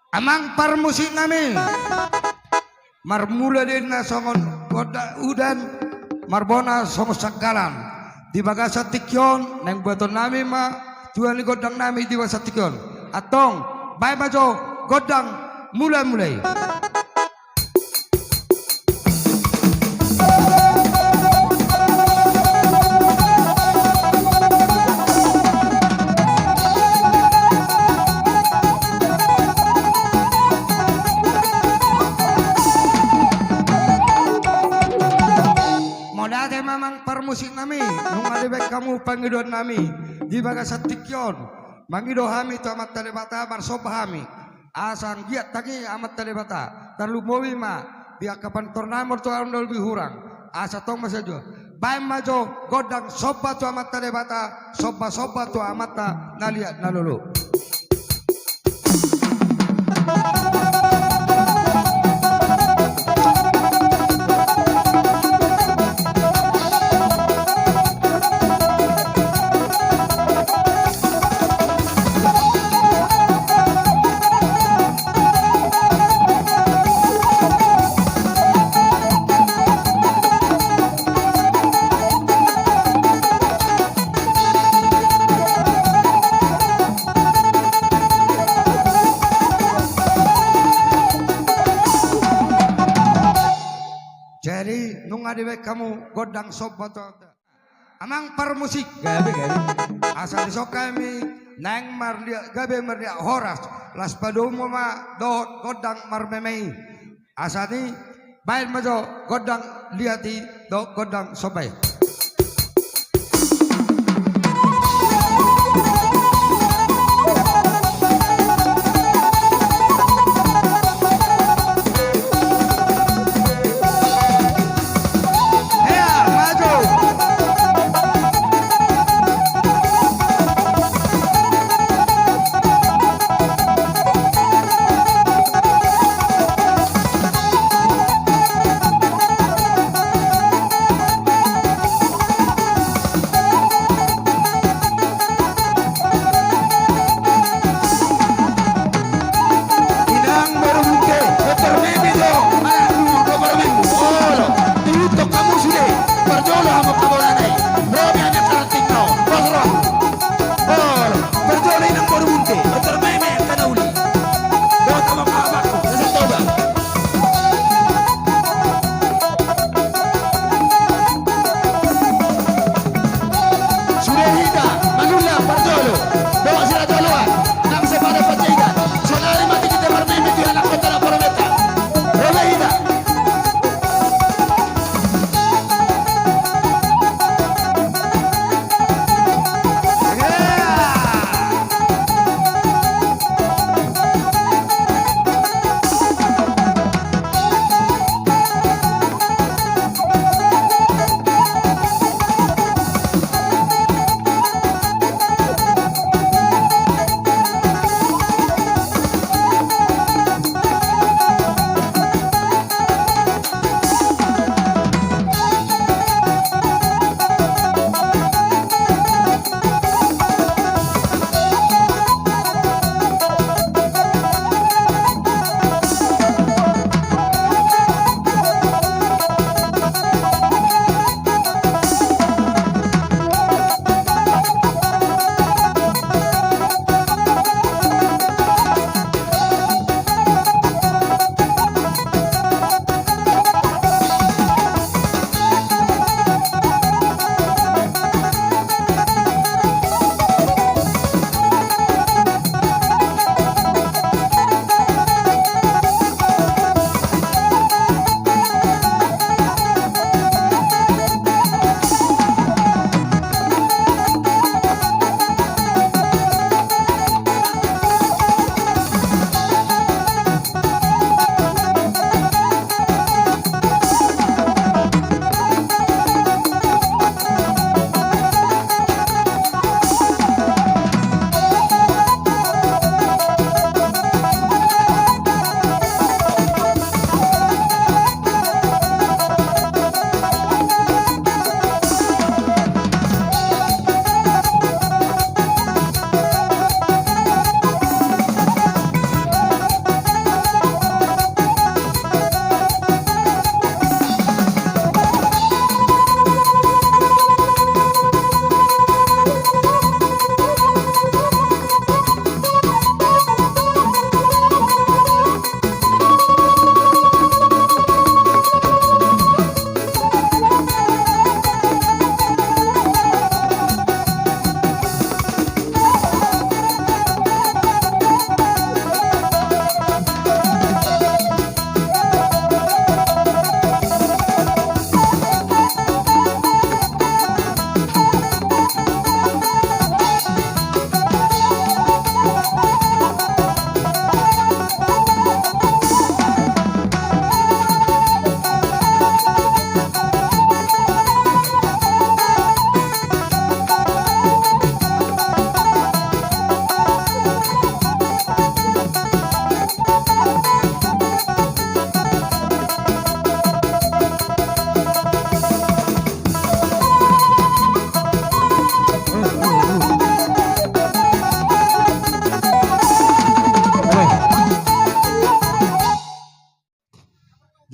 Amang parmusik nami marmula din na songon koda udan marbona songo sagalan di bagasa tikyon nang buaton nami ma tuan ni godang nami di bagasa tikyon atong bay majo godang mulai. Modate mamang parmusik nami nung adebek kamu pangidon nami di bagasa tikyon mangido hami to amat talebata marsoba hami asang giat tagi amat talebata terlalu mowi ma dia kapan tornamor to aron lebih hurang asa tong masajo bay majo godang soba to amat talebata soba to amata naliat nalulu. Jadi nung adewek kamu godang sobat amang parmusik gabe asal disokai mi nang mardia gabe mardia horas las padomo ma do godang marmemei asani bail majo godang liati do godang sobai.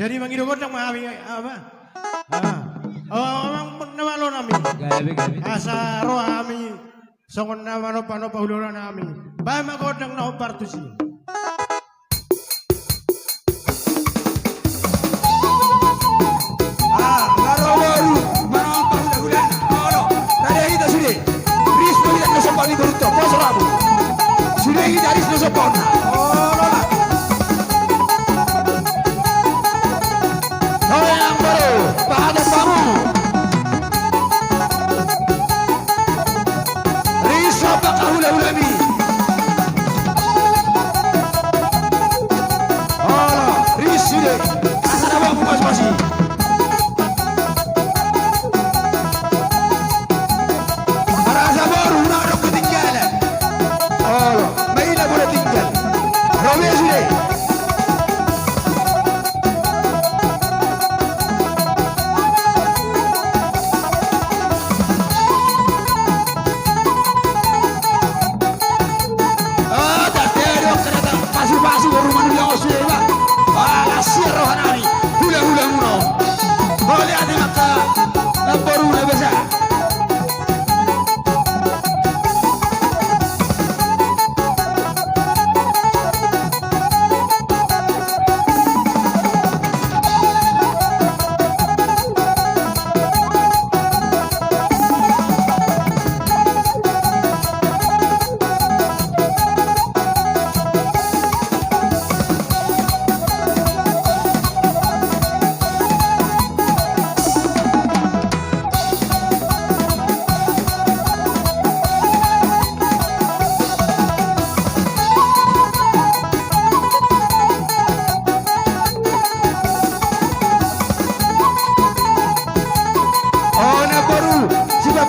Jadi mangidogot ng mga aming apa? Ang namalo namin. Gabi. Asa ro ami songon na mano pano pahulola namin. Ba magot ng naopartusi. Laro baru, mana pahulan. Oro, tadi kita sudah. Risno kita nasabang ni beruto, poso rabu. Sudah kita risno sabang. Oro lah. Oh yang baru, pada kamu. Risno bakal hula-hulami. Oro, risno deh. Asal abang masing-masing. Rasa baru nak ketinggalan. Oh, mainlah boleh tinggal. Robe sudah. Tak ada kereta pasu-pasu rumah dia sudah pak. Lasir rohanani. Hula-hula muno. Boleh ada mata. Baru dah besar.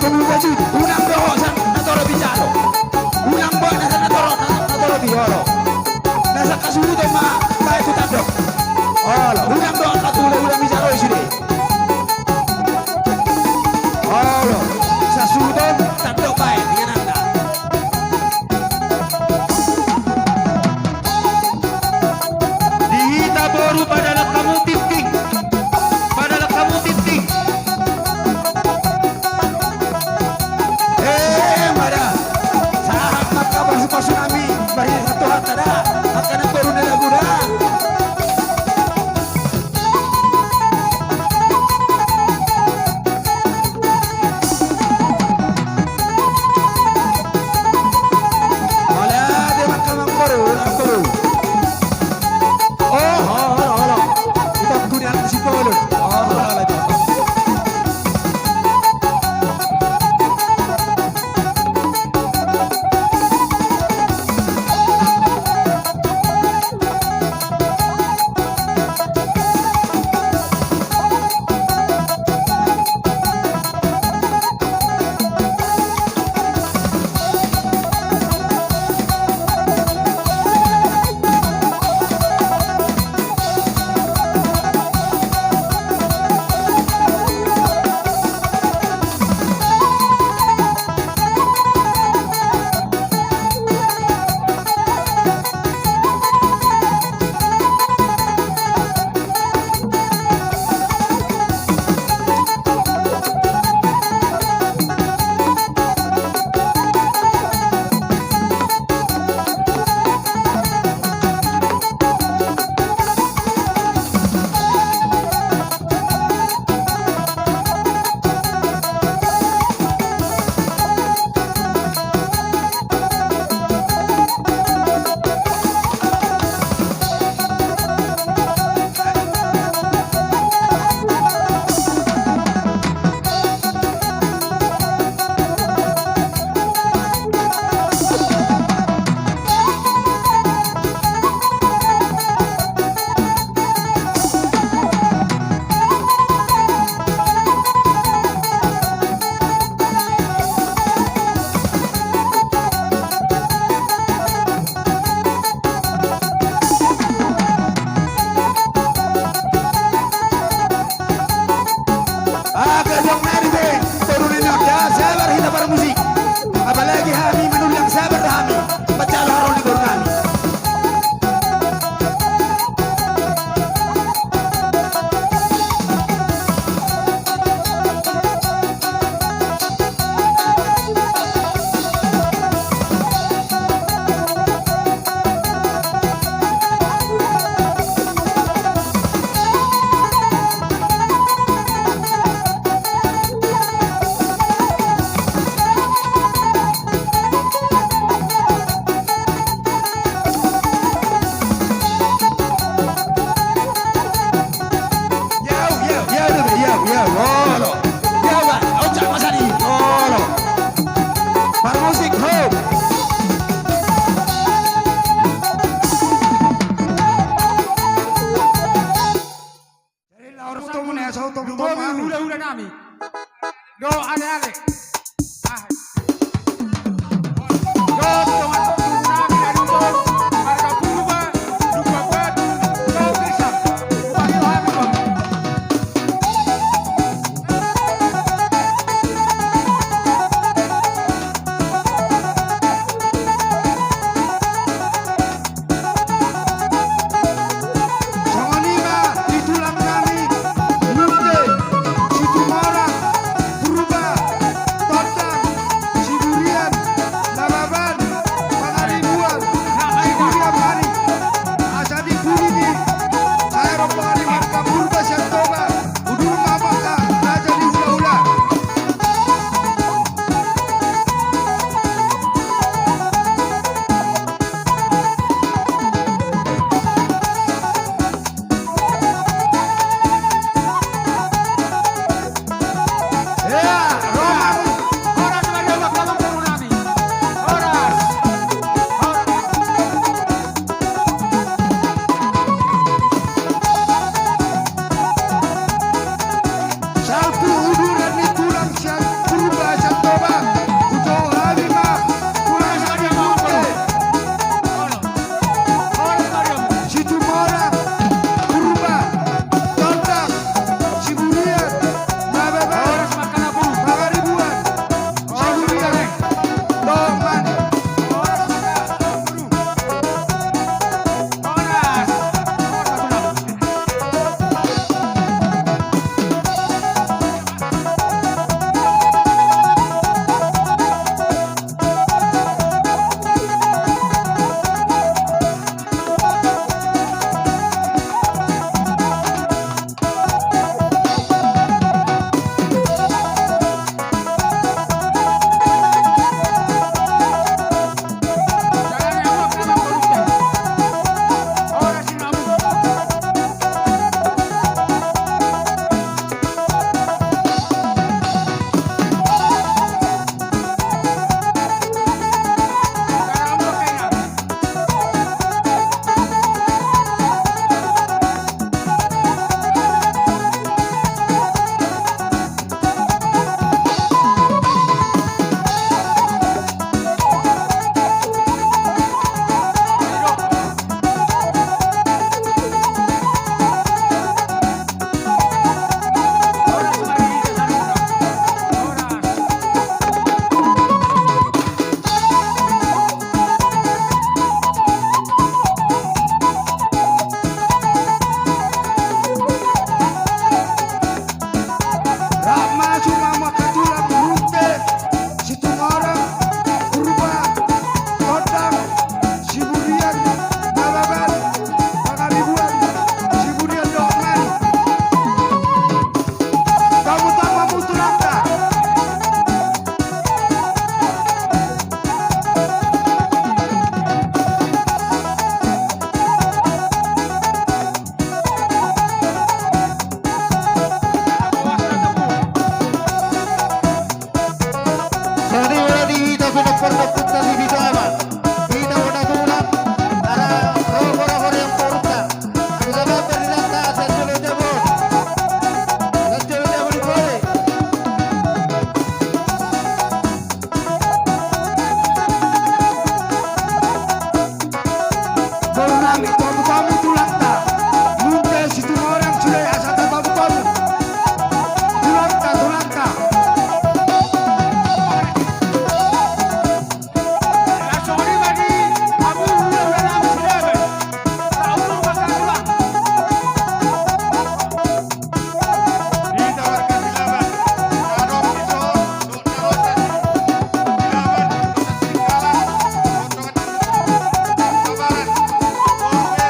Baju, unang doho sa natoro bicara, unang boy nasa natoro bihoro, nasa kasuludon ma itu tandok, unang doho katulad ulang bicara sini, sa suludon tandok baik dengan anda. Dihita baru padalah kamu titik. Padalah kamu titik. Tsunami, bari satu hata dah, akan baru nila guna. nami. Do ale-ale. Ah. Do tongan puru nami dari do. Harga puru ba. Lupa batu. Do bisa. Bagi hami ba. Songonima di tulang kami, Munte, Situmorang, Purba, Tondang, Siburian, Nababan, Pangaribuan, Siburian Mari, Asadi Purimi, saya Rompari Marka Purba Santoba, Udur Mamaka, Raja di Ula-Ula. Ya, Roman, Oras ba do magkabang puru nami. Oras. Salpu Uduran di tulang Purba Santoba, Ujo Halima, Pulang Sadi Munte, Oras ba do. Situmorang, Purba, Tondang, Siburian, Nababan, Oras magkana puru. Pangaribuan, Siburian, Doman, Oras magkana puru. Oras. Rahma Sumama Katulang Munte, Situmorang, Purba, Tondang, Siburian, Nababan, Pangaribuan, Siburian Doman. Kamu tama Muturanda. Sari ready to pinagporta di dito aman. Kita mo na tulad para robo-robo yang porta. Ang laban perinata sa Jolo-Jabo. Sa Jolo-Jabo ni Kore. Tolonami, tamu-tamu tulangta. Munte, Situmorang, sudah asal tamu-tamu. Tulangta, tulangta. Langsung lima di Abu udah nami sudah be. Tahu bakal pulang. Ditawarkan silaban. Adong iso, do narotan. Silaban, do setinggalan. Rotongan kabaran. Oke.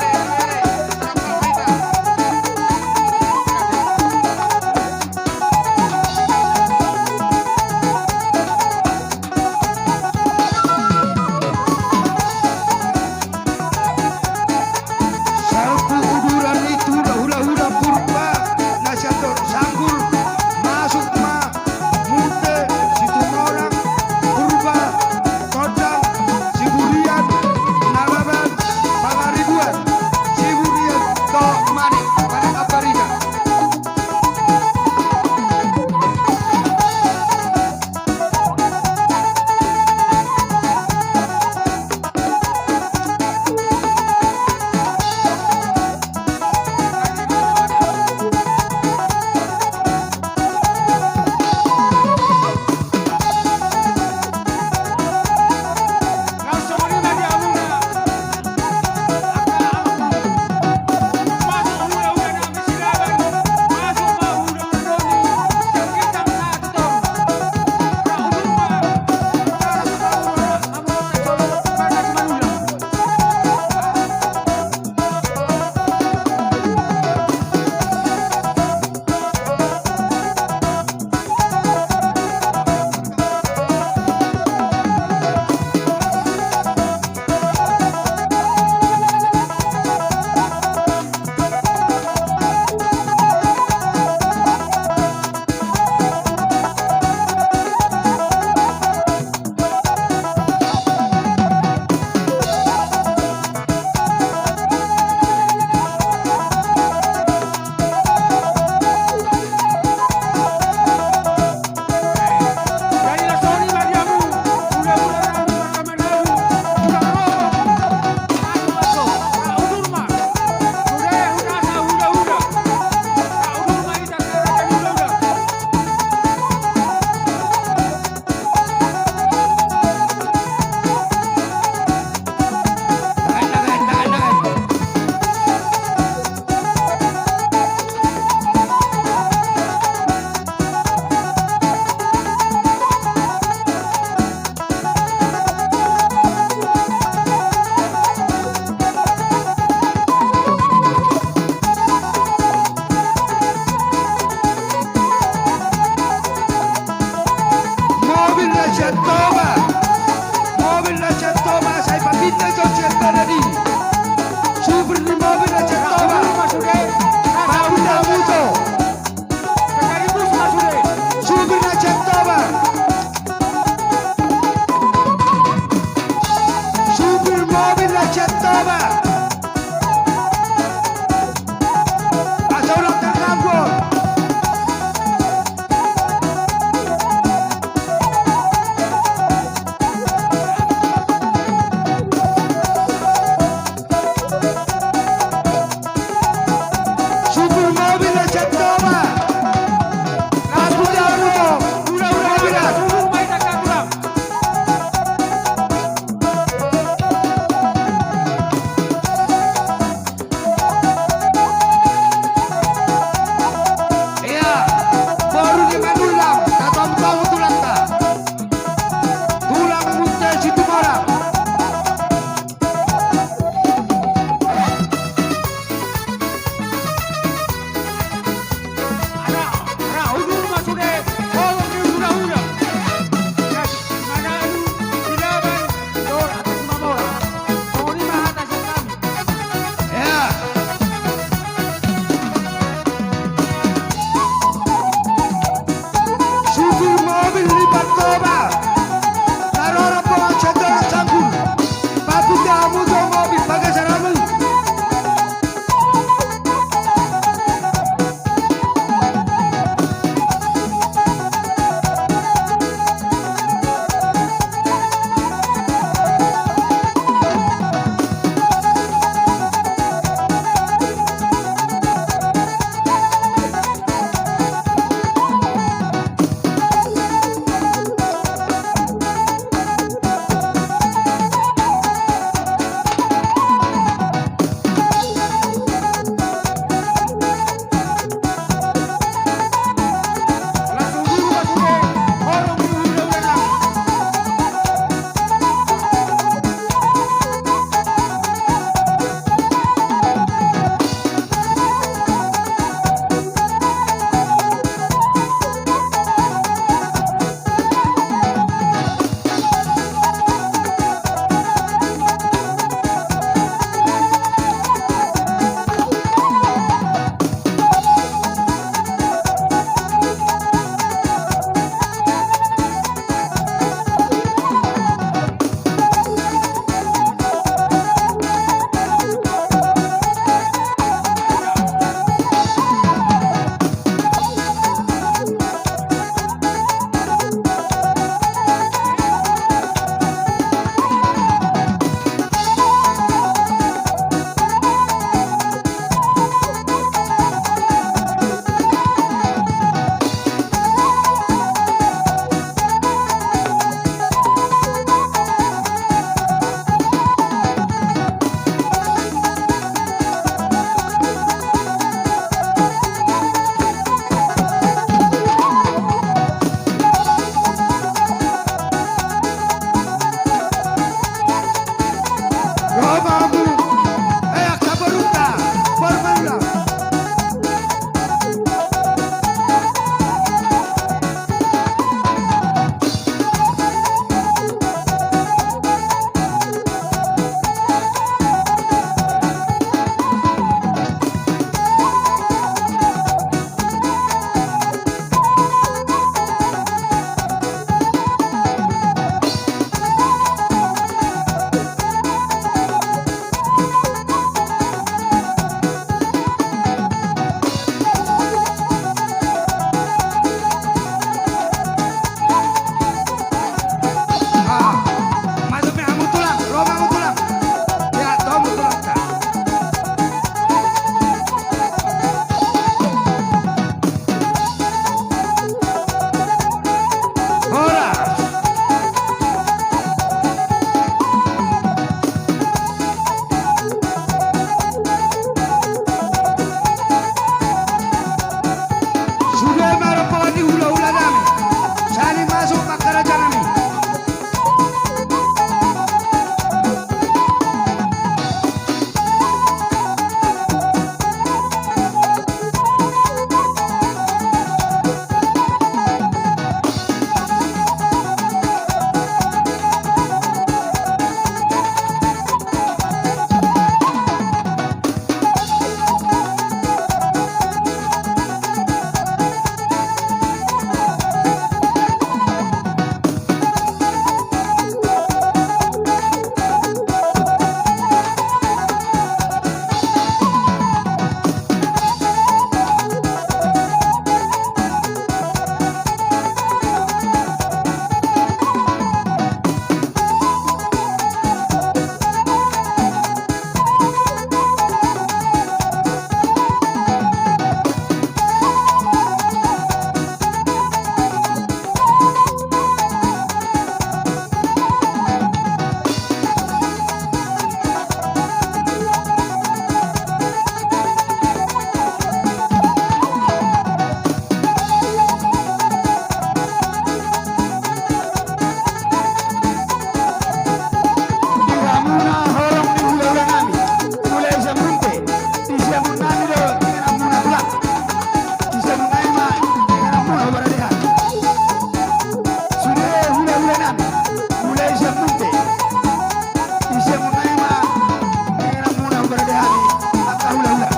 dehami akahula-hula.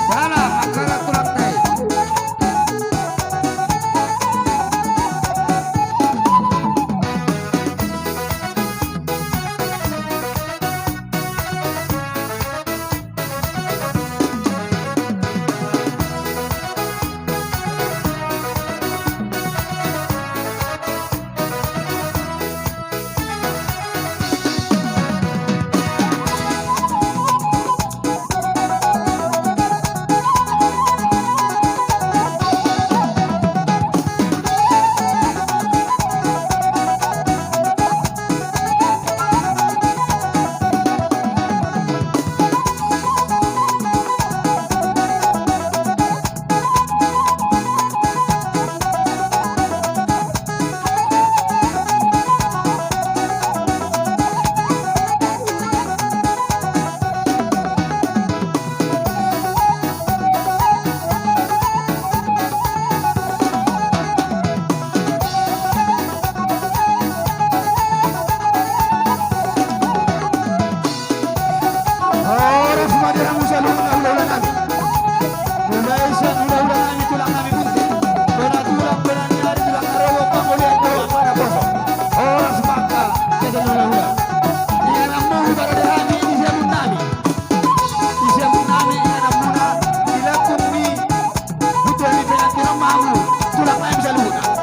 Dalam akara tulang teh. Orang semua dirang usah ulah-ulah kami. Mulai siang ulah-ulah kami tulang kami bunting. Benar tulang benar nyari tulang arowo pangolian bawa pada kosong. Orang sepakat kita ulah-ulah. Dengan amu para dehami di siapun nami. Di siapun nami dengan amuna dilakukan di butuh di penanti ramamu tulang kami bisa luka.